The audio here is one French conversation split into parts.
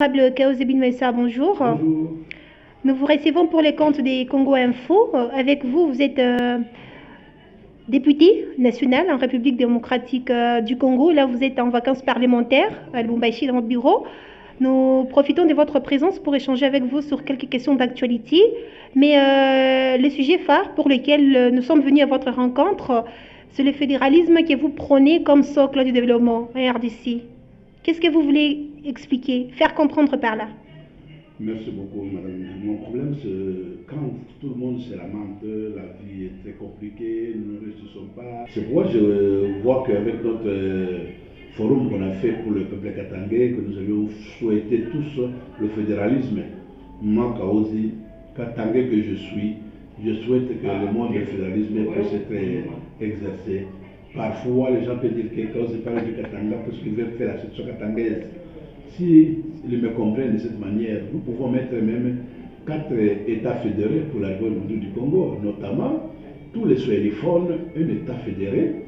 Honorable Kaouzebine Maïssa, bonjour. Bonjour. Nous vous recevons pour les comptes des Congo Info. Avec vous, vous êtes député national en République démocratique du Congo. Là, vous êtes en vacances parlementaires à Lubumbashi dans votre bureau. Nous profitons de votre présence pour échanger avec vous sur quelques questions d'actualité. Mais le sujet phare pour lequel nous sommes venus à votre rencontre, c'est le fédéralisme que vous prônez comme socle du développement en RDC. Qu'est-ce que vous voulez expliquer, faire comprendre par là? Merci beaucoup, madame. Mon problème, c'est quand tout le monde se lamente, la vie est très compliquée, nous ne réussissons pas. C'est pourquoi je vois qu'avec notre forum qu'on a fait pour le peuple katangais, que nous avions souhaité tous le fédéralisme. Moi, Kaozi, katangais que je souhaite que le monde du fédéralisme puisse être exercé. Parfois, les gens peuvent dire que Kaozi parle du Katanga parce qu'ils veulent faire la section katangaise. Si ils me comprennent de cette manière, nous pouvons mettre même 4 États fédérés pour la révolution du Congo, notamment tous les Swahiliphones, un État fédéré,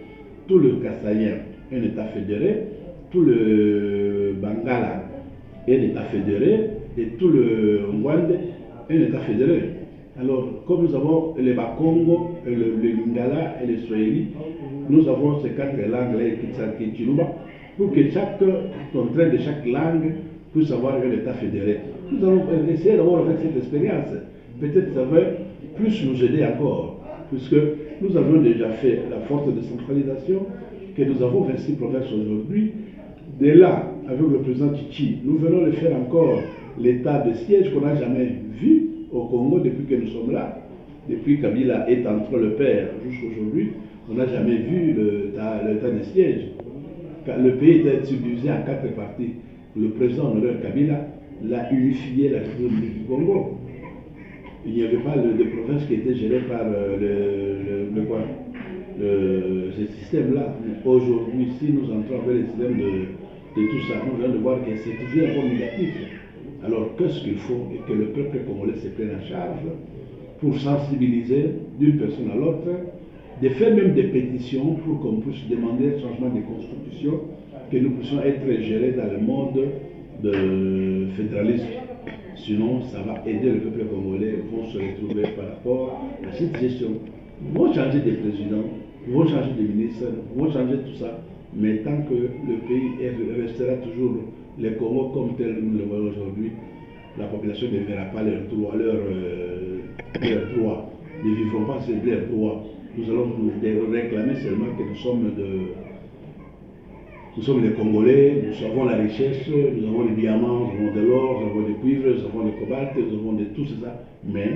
tout le Kassaïen, un État fédéré, tout le Bangala, un État fédéré, et tout le Rwanda, un État fédéré. Alors, comme nous avons les Bakongo, le Lingala et le Swahili, nous avons ces 4 langues-là, Kitsaki et Chiluba, pour que chaque contrainte de chaque langue puisse avoir un État fédéré. Nous allons essayer d'avoir avec cette expérience. Peut-être ça va plus nous aider encore, puisque nous avons déjà fait la forte décentralisation, que nous avons 26 provinces aujourd'hui. De là, avec le président Tchichi, nous venons de faire encore l'état de siège qu'on n'a jamais vu au Congo depuis que nous sommes là. Depuis Kabila est entre le père jusqu'à aujourd'hui, on n'a jamais vu l'état de siège. Le pays était subdivisé en 4 parties. Le président honoraire Kabila l'a unifié la République du Congo. Il n'y avait pas de province qui était gérée par ce système-là. Aujourd'hui, si nous entrons avec le système de tout ça, nous venons de voir que c'est toujours un peu négatif. Alors, qu'est-ce qu'il faut? Et que le peuple congolais se prenne en charge pour sensibiliser d'une personne à l'autre, de faire même des pétitions pour qu'on puisse demander un changement de constitution, que nous puissions être gérés dans le mode de fédéralisme. Sinon, ça va aider le peuple congolais, vont se retrouver par rapport à cette gestion. Ils vont changer de président, ils vont changer de ministre, ils vont changer tout ça, mais tant que le pays restera toujours le Congo comme tel nous le voyons aujourd'hui, la population ne verra pas leurs droits, ne vivront pas sur leurs droits. Nous allons nous réclamer seulement que nous sommes les Congolais, nous avons la richesse, nous avons les diamants, nous avons de l'or, nous avons des cuivres, nous avons des cobaltes, nous avons de tout ça. Mais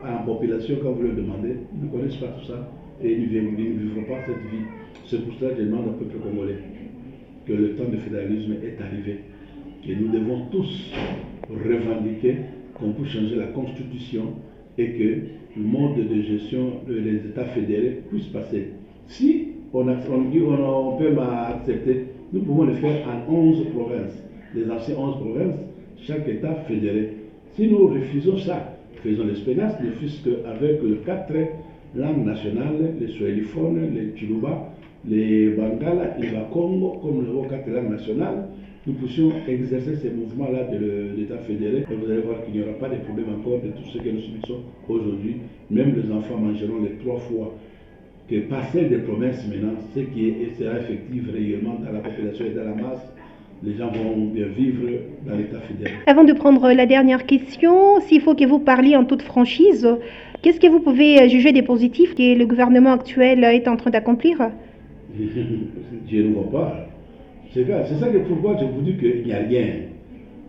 à la population, quand vous leur demandez, ils ne connaissent pas tout ça et ils ne vivront pas cette vie. C'est pour cela que je demande au peuple congolais que le temps de fédéralisme est arrivé. Et nous devons tous revendiquer qu'on peut changer la constitution et que le mode de gestion des États fédérés puisse passer. Si on peut accepter, nous pouvons le faire en 11 provinces, les anciennes 11 provinces, chaque État fédéré. Si nous refusons ça, faisons l'expérience, ne fût-ce qu'avec les 4 langues nationales, les Swahiliphones, les Chiluba, les Bangala, les Bakongo, comme nous avons 4 langues nationales, nous puissions exercer ces mouvements-là de l'État fédéré et vous allez voir qu'il n'y aura pas de problème encore de tout ce que nous subissons aujourd'hui. Même les enfants mangeront les 3 fois. Que passer des promesses maintenant, ce qui sera effectif réellement dans la population et dans la masse, les gens vont bien vivre dans l'État fédéré. Avant de prendre la dernière question, s'il faut que vous parliez en toute franchise, qu'est-ce que vous pouvez juger des positifs que le gouvernement actuel est en train d'accomplir? Je ne vois pas. C'est ça que pourquoi je vous dis qu'il n'y a rien.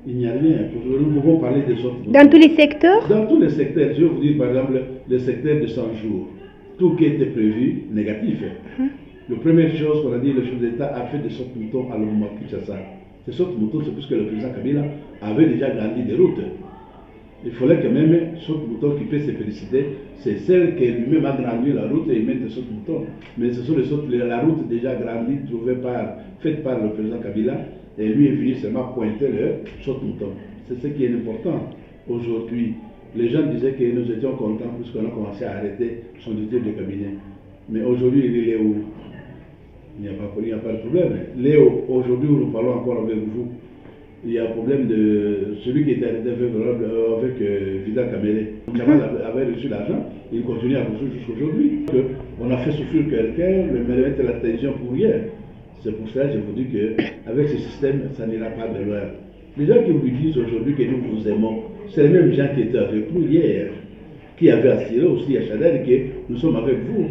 Il n'y a rien. Nous pouvons parler des autres. Dans tous les secteurs? Dans tous les secteurs. Je vais vous dire par exemple le secteur de 100 jours. Tout qui était prévu, négatif. La première chose qu'on a dit, le chef d'État a fait de sorte mouton à l'Oumaki-Chassa. De sorte mouton, c'est puisque le président Kabila avait déjà grandi des routes. Il fallait que même sorte mouton qui peut se féliciter, c'est celle qui lui-même a grandi la route et il met de sorte mouton. Mais ce sont la route déjà grandie, faite par le président Kabila, et lui est venu seulement pointer le sorte mouton. C'est ce qui est important aujourd'hui. Les gens disaient que nous étions contents puisqu'on a commencé à arrêter son directeur de cabinet. Mais aujourd'hui, il est où? Il n'y a pas de problème. Léo, aujourd'hui, nous parlons encore avec vous. il y a un problème de celui qui était arrêté avec Vida Kamele. Chaval avait reçu l'argent, il continue à reçu jusqu'à aujourd'hui. On a fait souffrir quelqu'un, mais mettre la tension pour rien. C'est pour ça que je vous dis qu'avec ce système, ça n'ira pas de loin. Les gens qui vous disent aujourd'hui que nous vous aimons, c'est les mêmes gens qui étaient avec nous hier, qui avaient assuré aussi à Chadel que nous sommes avec vous.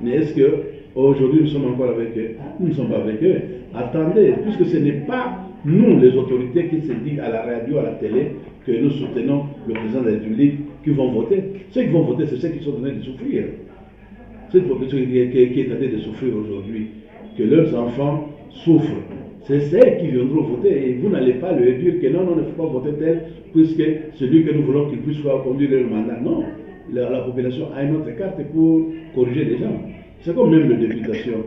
Mais est-ce qu'aujourd'hui nous sommes encore avec eux? Nous ne sommes pas avec eux. Attendez, puisque ce n'est pas nous, les autorités, qui se disent à la radio, à la télé, que nous soutenons le président de la République, qui vont voter. Ceux qui vont voter, c'est ceux qui sont en train de souffrir. Cette population qui est en train de souffrir aujourd'hui, que leurs enfants souffrent. C'est ceux qui viendront voter et vous n'allez pas leur dire que non, il ne faut pas voter tel, puisque celui que nous voulons qu'il puisse conduire le mandat. Non, la population a une autre carte pour corriger les gens. C'est comme même les députations,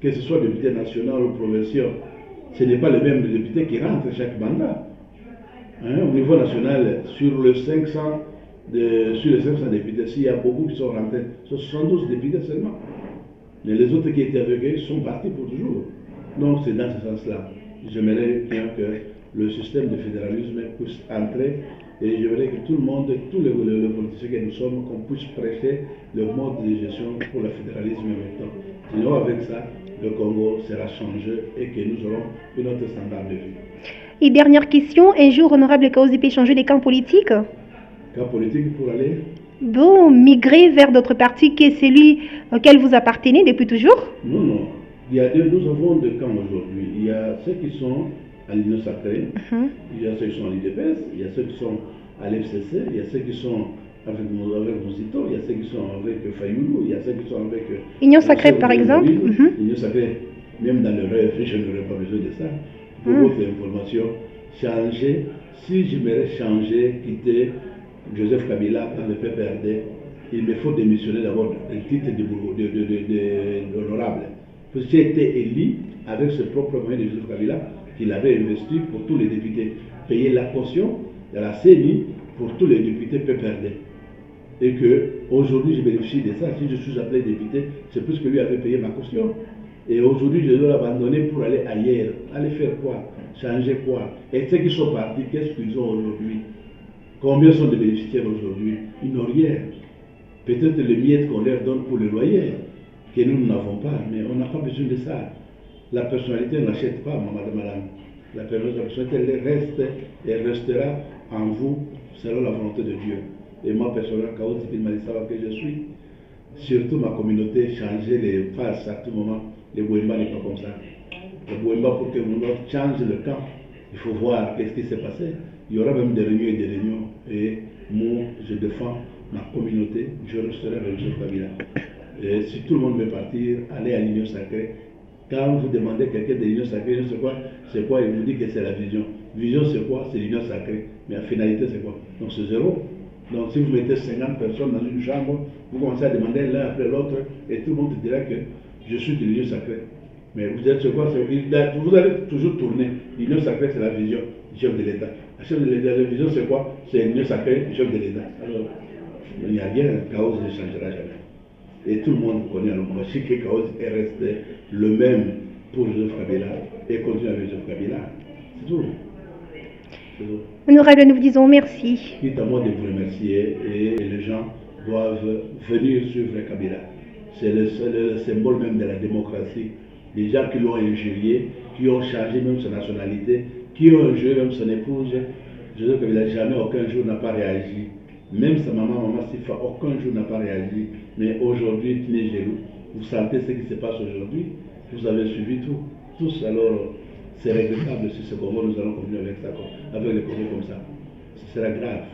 que ce soit député national ou provincial, ce n'est pas le même député qui rentre chaque mandat. Au niveau national, sur les 500 députés, s'il y a beaucoup qui sont rentrés, ce sont 72 députés seulement. Mais les autres qui étaient avec eux sont partis pour toujours. Donc c'est dans ce sens-là. J'aimerais bien que le système de fédéralisme puisse entrer et j'aimerais que tout le monde, tous les politiciens que nous sommes, qu'on puisse prêcher le mode de gestion pour le fédéralisme maintenant. Sinon avec ça, le Congo sera changé et que nous aurons une autre standard de vie. Et dernière question, un jour, honorable Kaozi peut changer les camps politiques? Camps politiques pour aller Bon, migrer vers d'autres partis que celui auquel vous appartenez depuis toujours? Non. Nous avons deux camps aujourd'hui. Il y a ceux qui sont à l'Union sacrée, il y a ceux qui sont à l'IDPS, il y a ceux qui sont à l'FCC, il y a ceux qui sont avec Mozito, il y a ceux qui sont avec Fayoulou, il y a ceux qui sont avec... Union sacrée par exemple. L'Union sacrée, même dans le rêve, je n'aurais pas besoin de ça. Pour votre information, changer, si j'aimerais changer, quitter Joseph Kabila dans le PPRD, il me faut démissionner d'abord le titre d'honorable. Parce que j'ai été élu avec ce propre moyen de Joseph Kabila qu'il avait investi pour tous les députés. Payer la caution de la CENI pour tous les députés PPRD. Et qu'aujourd'hui je bénéficie de ça. Si je suis appelé député, c'est parce que lui avait payé ma caution. Et aujourd'hui je dois l'abandonner pour aller ailleurs. Aller faire quoi? Changer quoi? Et ceux qui sont partis, qu'est-ce qu'ils ont aujourd'hui? Combien sont des bénéficiaires aujourd'hui? Ils n'ont rien. Peut-être les miettes qu'on leur donne pour le loyer, que nous n'avons pas, mais on n'a pas besoin de ça. La personnalité n'achète pas, madame. La personnalité, elle reste et restera en vous selon la volonté de Dieu. Et moi, personnellement, Kaozi Malisawa que je suis, surtout ma communauté, changer les faces à tout moment. Les Bouemba n'est pas comme ça. Les Bouemba, pour que nous change le camp, il faut voir qu'est-ce qui s'est passé. Il y aura même des réunions et des réunions. Et moi, je défends ma communauté, je resterai avec Joseph Kabila. Et si tout le monde veut partir, aller à l'Union sacrée. Quand vous demandez quelqu'un de l'Union sacrée, c'est quoi, il vous dit que c'est la vision. Vision, c'est quoi? C'est l'Union sacrée. Mais la finalité, c'est quoi? Donc c'est zéro. Donc si vous mettez 50 personnes dans une chambre, vous commencez à demander l'un après l'autre, et tout le monde dira que je suis de l'Union sacrée. Mais vous êtes sur quoi? Vous allez toujours tourner. L'Union sacrée, c'est la vision du chef de l'État. La chef de l'État, la vision, c'est quoi? C'est l'Union sacrée du chef de l'État. Alors, il n'y a rien, Kaozi ne changera jamais. Et tout le monde connaît le Moshi que Kaozi est resté le même pour Joseph Kabila et continue avec Joseph Kabila. C'est tout. Honorable, nous vous disons merci. C'est à moi de vous remercier et les gens doivent venir suivre Kabila. C'est le symbole même de la démocratie. Les gens qui l'ont injurié, qui ont changé même sa nationalité, qui ont injurié même son épouse, Joseph Kabila jamais aucun jour n'a pas réagi. Même sa maman Sifa, aucun jour n'a pas réagi. Mais aujourd'hui, tu es jaloux. Vous sentez ce qui se passe aujourd'hui. Vous avez suivi tout. Tous, alors, c'est regrettable si ce Congo, nous allons continuer avec ça, avec les Congos comme ça. Ce sera grave.